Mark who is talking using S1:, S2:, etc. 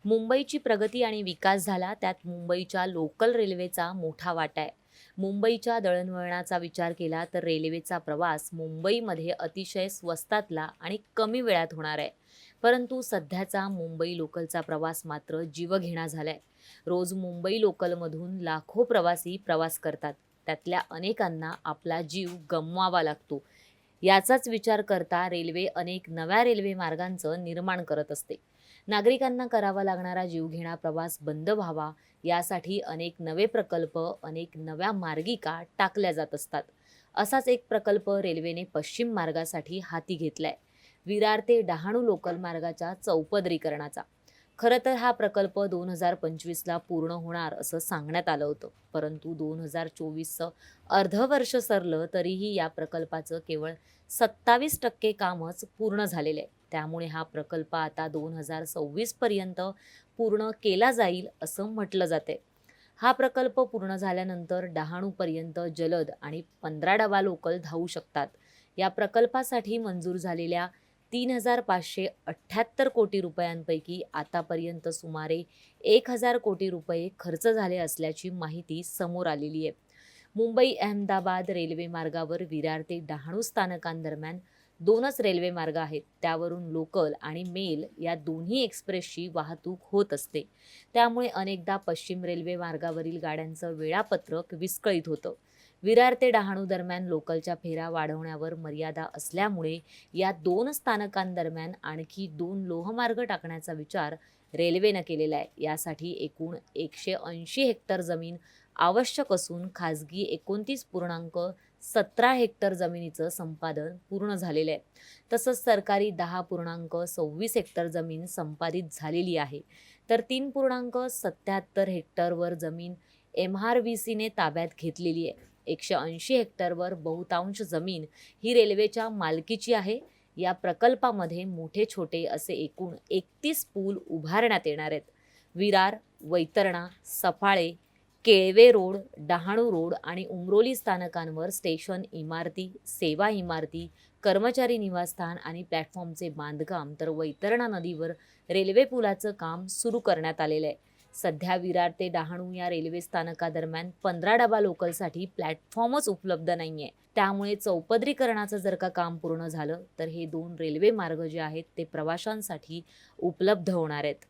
S1: मुंबईची प्रगती आणि विकास झाला त्यात मुंबईच्या लोकल रेल्वेचा मोठा वाटा आहे. मुंबईच्या दळणवळणाचा विचार केला तर रेल्वेचा प्रवास मुंबईमध्ये अतिशय स्वस्तातला आणि कमी वेळात होणार आहे. परंतु सध्याचा मुंबई लोकलचा प्रवास मात्र जीवघेणा झालाय. रोज मुंबई लोकलमधून लाखो प्रवासी प्रवास करतात. त्यातल्या अनेकांना आपला जीव गमवावा लागतो. याचाच विचार करता रेल्वे अनेक नव्या रेल्वे मार्गांचं निर्माण करत असते. नागरिकांना करावा लागणारा जीवघेणा प्रवास बंद व्हावा यासाठी अनेक नवे प्रकल्प, अनेक नव्या मार्गिका टाकल्या जात असतात. असाच एक प्रकल्प रेल्वेने पश्चिम मार्गासाठी हाती घेतलाय, विरार ते डहाणू लोकल मार्गाच्या चौपदरीकरणाचा. खरं तर हा प्रकल्प 2025ला पूर्ण होणार असं सांगण्यात आलं होतं, परंतु 2024चं अर्धवर्ष सरलं तरीही या प्रकल्पाचं केवळ 27% कामच पूर्ण झालेलं आहे. त्यामुळे हा प्रकल्प आता 2026 पर्यंत पूर्ण केला जाईल असं म्हटलं जाते. हा प्रकल्प पूर्ण झाल्यानंतर डहाणूपर्यंत जलद आणि 15 डबा लोकल धावू शकतात. या प्रकल्पासाठी मंजूर झालेल्या 3,578 कोटी रुपयांपैकी आतापर्यंत सुमारे 1,000 कोटी रुपये खर्च झाले असल्याची माहिती समोर आलेली आहे. मुंबई अहमदाबाद रेल्वे मार्गावर विरार ते डहाणू स्थानकांदरम्यान 2च रेल्वे मार्ग आहेत. त्यावरून लोकल आणि मेल या दोन्ही एक्सप्रेसची वाहतूक होत असते. त्यामुळे अनेकदा पश्चिम रेल्वे मार्गावरील गाड्यांचं वेळापत्रक विस्कळीत होतं. विरार ते डहाणू दरम्यान लोकलच्या फेऱ्या वाढवण्यावर मर्यादा असल्यामुळे या 2 स्थानकांदरम्यान आणखी 2 लोहमार्ग टाकण्याचा विचार रेल्वेनं केलेला आहे. यासाठी एकूण 180 हेक्टर जमीन आवश्यक असून खाजगी 29.17 हेक्टर जमिनीचं संपादन पूर्ण झालेलं आहे. तसंच सरकारी 10.26 हेक्टर जमीन संपादित झालेली आहे. तर 3.77 हेक्टरवर जमीन MRVCने ताब्यात घेतलेली आहे. 180 हेक्टरवर बहुतांश जमीन ही रेल्वेच्या मालकीची आहे. या प्रकल्पामध्ये मोठे छोटे असे एकूण 31 पूल उभारण्यात येणार आहेत. विरार, वैतरणा, सफाळे, केळवे रोड, डहाणू रोड आणि उमरोली स्थानकांवर स्टेशन इमारती, सेवा इमारती, कर्मचारी निवासस्थान आणि प्लॅटफॉर्मचे बांधकाम, तर वैतरणा नदीवर रेल्वे पुलाचं काम सुरू करण्यात आलेलं आहे. सध्या विरार ते डहाणू या रेल्वे स्थानकादरम्यान 15 डबा लोकलसाठी प्लॅटफॉर्मच उपलब्ध नाहीये. त्यामुळे चौपदरीकरणाचं जर का काम पूर्ण झालं तर हे 2 रेल्वे मार्ग जे आहेत ते प्रवाशांसाठी उपलब्ध होणार आहेत.